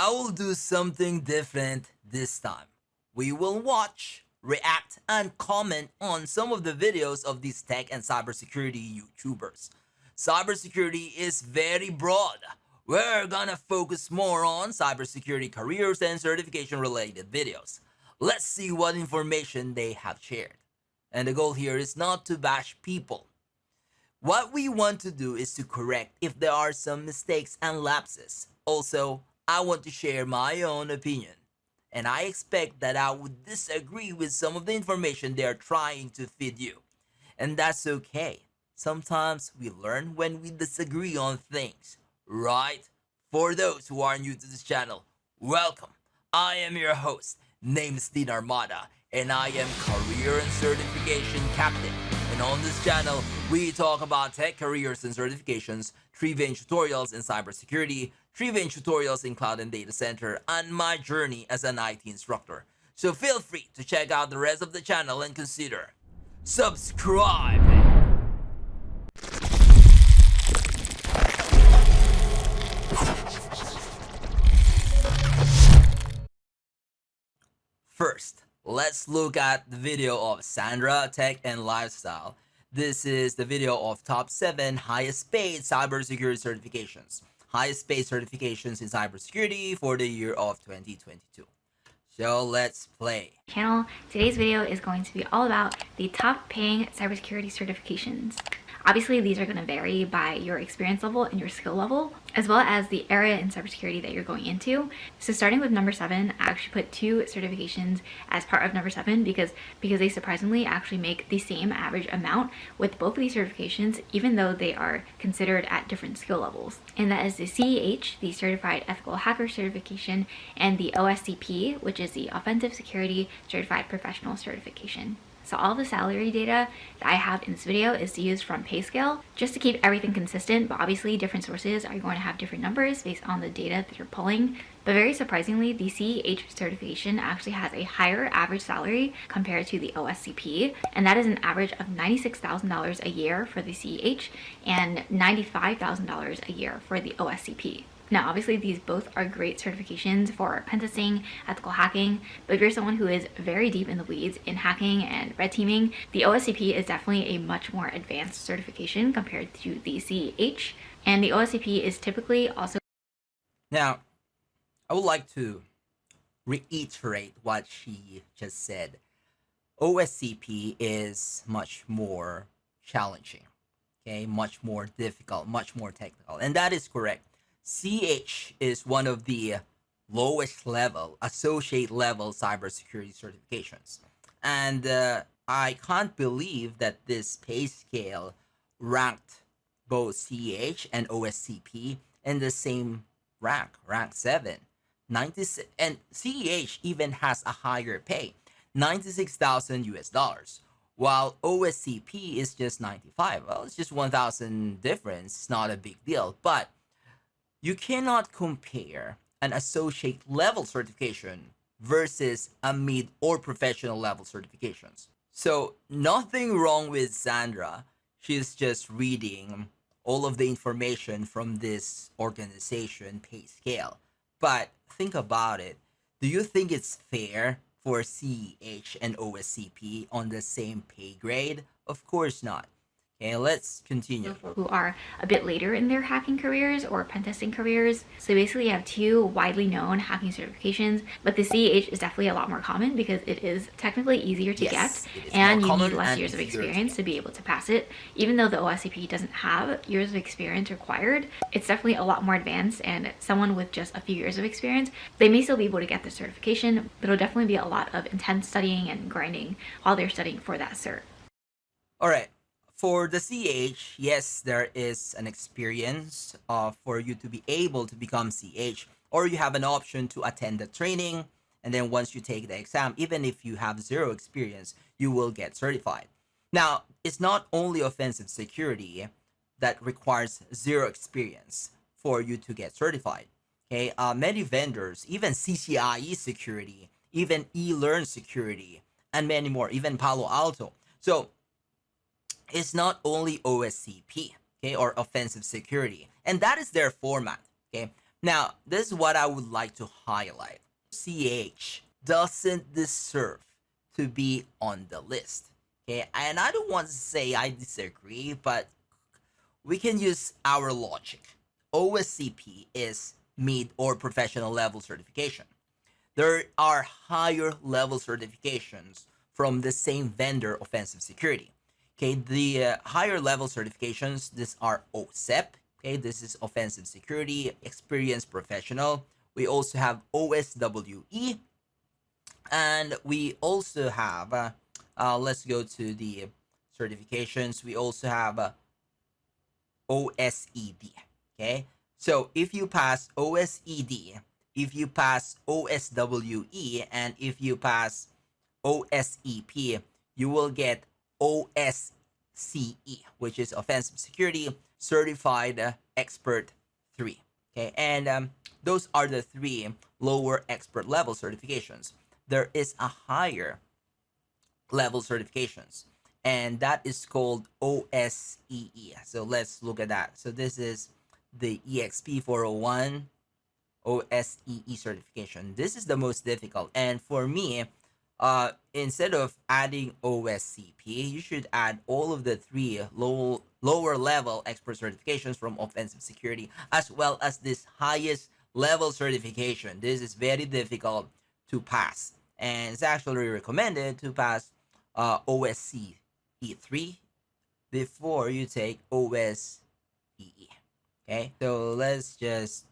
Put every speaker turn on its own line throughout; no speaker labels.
I will do something different this time. We will watch, react, and comment on some of the videos of these tech and cybersecurity YouTubers. Cybersecurity is very broad. We're gonna focus more on cybersecurity careers and certification related videos. Let's see what information they have shared. And the goal here is not to bash people. What we want to do is to correct if there are some mistakes and lapses. Also, I want to share my own opinion. And I expect that I would disagree with some of the information they are trying to feed you. And that's okay. Sometimes we learn when we disagree on things, right? For those who are new to this channel, welcome. I am your host, named Steen Armada, and I am Career and Certification Captain. And on this channel, we talk about tech careers and certifications, trivia tutorials in cybersecurity, trivia tutorials in cloud and data center, and my journey as an IT instructor. So feel free to check out the rest of the channel and consider subscribing. First, let's look at the video of Sandra, Tech and Lifestyle. This is the video of top 7 highest paid cybersecurity certifications. Highest paid certifications in cybersecurity for the year of 2022. So let's play.
Channel. Today's video is going to be all about the top paying cybersecurity certifications. Obviously, these are going to vary by your experience level and your skill level, as well as the area in cybersecurity that you're going into. So starting with number 7, I actually put 2 certifications as part of number 7 because they surprisingly actually make the same average amount with both of these certifications, even though they are considered at different skill levels. And that is the CEH, the Certified Ethical Hacker Certification, and the OSCP, which is the Offensive Security Certified Professional Certification. So all the salary data that I have in this video is used from PayScale just to keep everything consistent, but obviously different sources are going to have different numbers based on the data that you're pulling. But very surprisingly, the CEH certification actually has a higher average salary compared to the OSCP, and that is an average of $96,000 a year for the CEH and $95,000 a year for the OSCP. Now, obviously, these both are great certifications for pen testing, ethical hacking, but if you're someone who is very deep in the weeds in hacking and red teaming, the OSCP is definitely a much more advanced certification compared to the CEH, and the OSCP is typically also...
Now, I would like to reiterate what she just said. OSCP is much more challenging, okay? Much more difficult, much more technical, and that is correct. CH is one of the lowest level, associate level cybersecurity certifications. And I can't believe that this pay scale ranked both CH and OSCP in the same rank 7. 96, and CH even has a higher pay, 96,000 US dollars, while OSCP is just 95. Well, it's just 1,000 difference. It's not a big deal, but you cannot compare an associate level certification versus a mid or professional level certifications. So nothing wrong with Sandra. She's just reading all of the information from this organization pay scale. But think about it. Do you think it's fair for CEH and OSCP on the same pay grade? Of course not. Okay, let's continue.
Who are a bit later in their hacking careers or pen testing careers. So basically you have 2 widely known hacking certifications, but the CEH is definitely a lot more common because it is technically easier to get, and you need less years of experience to be able to pass it. Even though the OSCP doesn't have years of experience required, it's definitely a lot more advanced, and someone with just a few years of experience, they may still be able to get the certification, but it'll definitely be a lot of intense studying and grinding while they're studying for that cert.
All right. For the CH, yes, there is an experience for you to be able to become CH, or you have an option to attend the training, and then once you take the exam, even if you have 0 experience, you will get certified. Now, it's not only offensive security that requires 0 experience for you to get certified. Okay, many vendors, even CCIE security, even eLearn security, and many more, even Palo Alto. So it's not only OSCP, okay, or offensive security, and that is their format, okay. Now, this is what I would like to highlight. CH doesn't deserve to be on the list. Okay, and I don't want to say I disagree, but we can use our logic. OSCP is mid or professional level certification. There are higher level certifications from the same vendor, offensive security. Okay, the higher level certifications, these are OSEP. Okay, this is offensive security, experienced professional. We also have OSWE, and we also have, let's go to the certifications. We also have OSED. Okay, so if you pass OSED, if you pass OSWE, and if you pass OSEP, you will get OSCE, which is Offensive Security Certified Expert 3. Okay, and those are the three lower expert level certifications. There is a higher level certifications, and that is called OSEE. So let's look at that. So this is the EXP 401 OSEE certification. This is the most difficult, and for me, instead of adding OSCP, you should add all of the three lower level expert certifications from offensive security, as well as this highest level certification. This is very difficult to pass, and it's actually recommended to pass OSCE 3 before you take OSEE. Okay, so let's just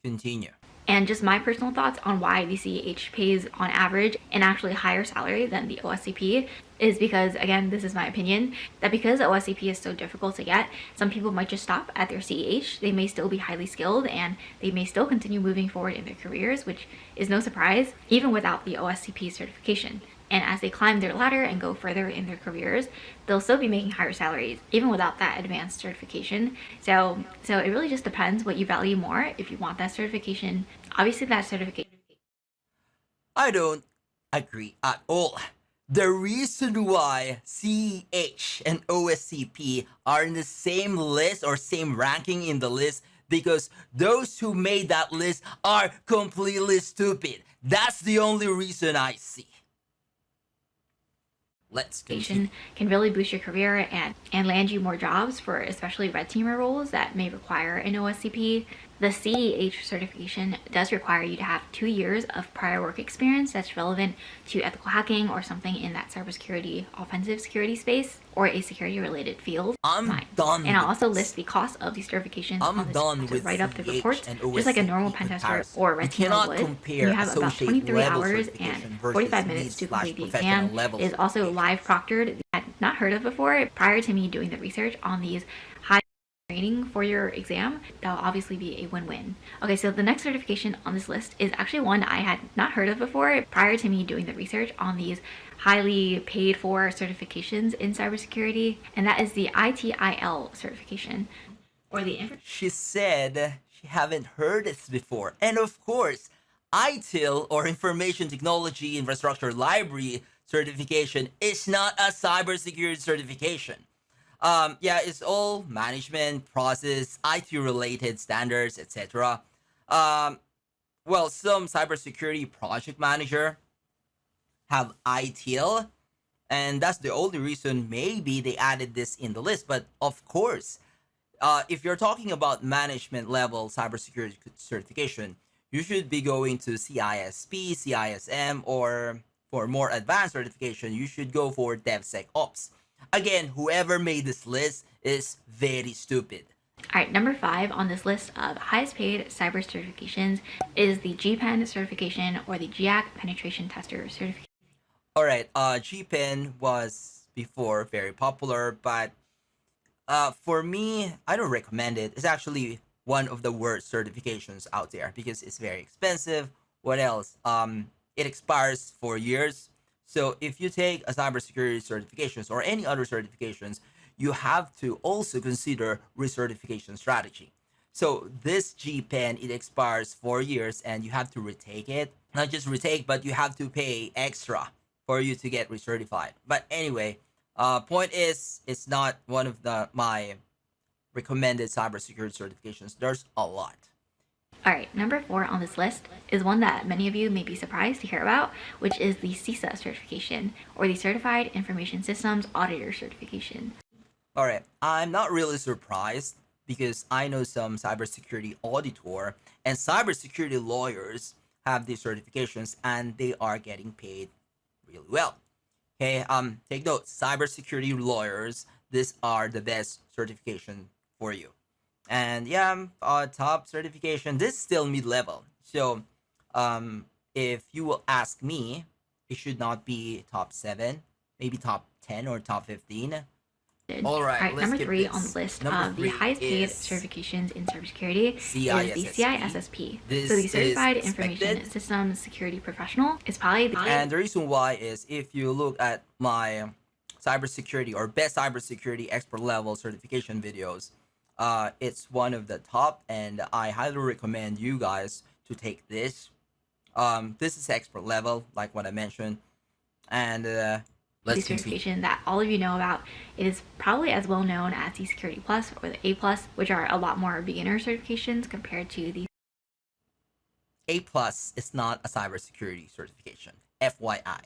continue.
And just my personal thoughts on why the CEH pays on average an actually higher salary than the OSCP is because, again, this is my opinion, that because OSCP is so difficult to get, some people might just stop at their CEH. They may still be highly skilled and they may still continue moving forward in their careers, which is no surprise, even without the OSCP certification. And as they climb their ladder and go further in their careers, they'll still be making higher salaries, even without that advanced certification. So it really just depends what you value more. If you want that certification, obviously that certification.
I don't agree at all. The reason why CEH and OSCP are in the same list or same ranking in the list, because those who made that list are completely stupid. That's the only reason I see. Let's continue.
Can really boost your career and land you more jobs for especially red teamer roles that may require an OSCP. The CEH certification does require you to have 2 years of prior work experience that's relevant to ethical hacking or something in that cybersecurity, offensive security space, or a security related field.
I'm done.
And I'll also list the cost of these certifications on this to write up the report, just like a normal pen tester or red teamer would. You have about 23 hours and 45 minutes to complete the exam. It is also live proctored. I had not heard of before. Prior to me doing the research on these high training for your exam, that'll obviously be a win-win. Okay, so the next certification on this list is actually one I had not heard of before prior to me doing the research on these highly paid for certifications in cybersecurity, and that is the ITIL certification, or the
She said she haven't heard this before, and of course, ITIL, or Information Technology Infrastructure Library certification, is not a cybersecurity certification. Yeah, it's all management, process, IT related standards, etc. Well, some cybersecurity project manager have ITIL, and that's the only reason maybe they added this in the list. But of course, if you're talking about management level cybersecurity certification, you should be going to CISP, CISM, or for more advanced certification, you should go for DevSecOps. Again, whoever made this list is very stupid.
All right, number 5 on this list of highest paid cyber certifications is the GPEN certification, or the GIAC penetration tester certification.
All right, GPEN was before very popular, but for me, I don't recommend it. It's actually one of the worst certifications out there because it's very expensive. What else? It expires for years. So if you take a cybersecurity certifications or any other certifications, you have to also consider recertification strategy. So this GPEN, it expires 4 years and you have to retake it. Not just retake, but you have to pay extra for you to get recertified. But anyway, point is, it's not one of my recommended cybersecurity certifications. There's a lot.
Alright, number 4 on this list is one that many of you may be surprised to hear about, which is the CISA certification, or the Certified Information Systems Auditor certification.
Alright, I'm not really surprised because I know some cybersecurity auditor and cybersecurity lawyers have these certifications and they are getting paid really well. Okay, take note, cybersecurity lawyers, these are the best certification for you. And yeah, top certification, this is still mid-level. So, if you will ask me, it should not be top 7, maybe top 10 or top 15.
Alright, number 3 on the list of the highest paid certifications in cybersecurity is the CISSP. So the Certified Information Systems Security Professional is probably the...
And the reason why is if you look at my cybersecurity or best cybersecurity expert level certification videos, it's one of the top, and I highly recommend you guys to take this. This is expert level, like what I mentioned, and
the certification that all of you know about. It is probably as well known as the Security Plus or the A+, which are a lot more beginner certifications compared to the
A+. Is not a cybersecurity certification, FYI.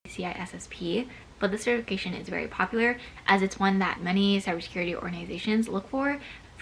CISSP, but this certification is very popular as it's one that many cybersecurity organizations look for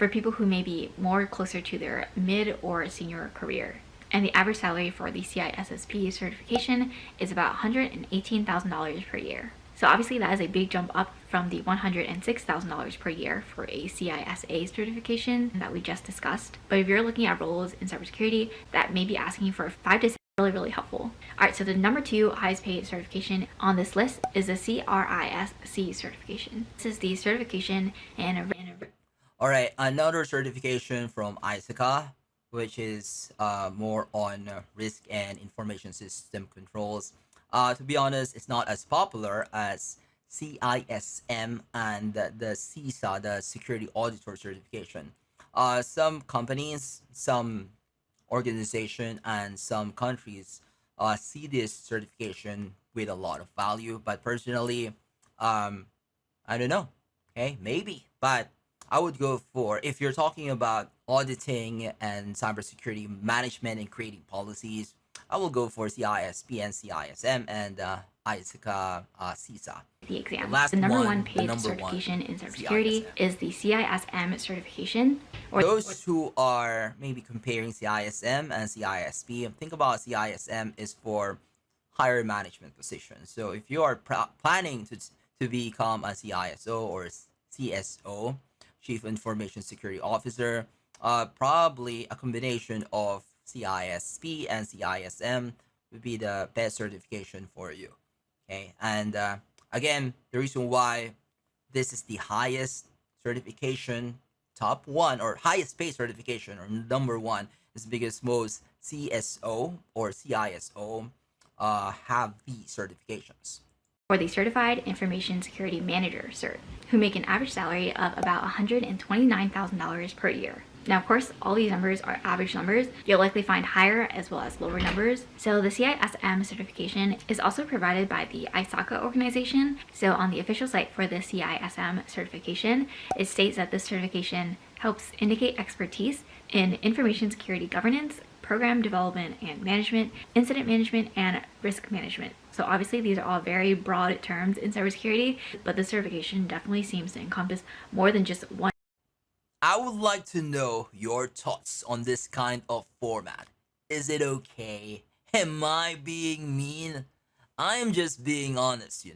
people who may be more closer to their mid or senior career. And the average salary for the CISSP certification is about $118,000 per year. So obviously that is a big jump up from the $106,000 per year for a CISA certification that we just discussed. But if you're looking at roles in cybersecurity that may be asking for 5 to 6, really helpful. Alright, so the number 2 highest paid certification on this list is the CRISC certification. This is the certification and
Alright, another certification from ISACA, which is more on risk and information system controls. To be honest, it's not as popular as CISM and the CISA, the Security Auditor certification. Some companies, some organization, and some countries see this certification with a lot of value, but personally, I don't know. Okay, maybe, but I would go for, if you're talking about auditing and cybersecurity management and creating policies, I will go for CISP and CISM and ISACA CISA.
The exam. The number one paid certification in cybersecurity is the CISM certification.
Or those who are maybe comparing CISM and CISP, think about CISM is for higher management positions. So if you are planning to become a CISO or CSO, Chief Information Security Officer, probably a combination of CISP and CISM would be the best certification for you. Okay, and again, the reason why this is the highest certification, top 1 or highest paid certification or number 1, is because most CSO or CISO have these certifications.
Or the Certified Information Security Manager cert, who make an average salary of about $129,000 per year. Now, of course, all these numbers are average numbers. You'll likely find higher as well as lower numbers. So the CISM certification is also provided by the ISACA organization. So on the official site for the CISM certification, it states that this certification helps indicate expertise in information security governance, program development and management, incident management, and risk management. So obviously these are all very broad terms in cybersecurity, but the certification definitely seems to encompass more than just one.
I would like to know your thoughts on this kind of format. Is it okay? Am I being mean? I am just being honest,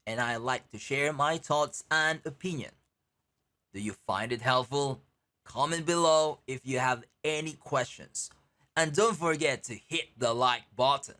and I like to share my thoughts and opinion. Do you find it helpful? Comment below if you have any questions. And don't forget to hit the like button.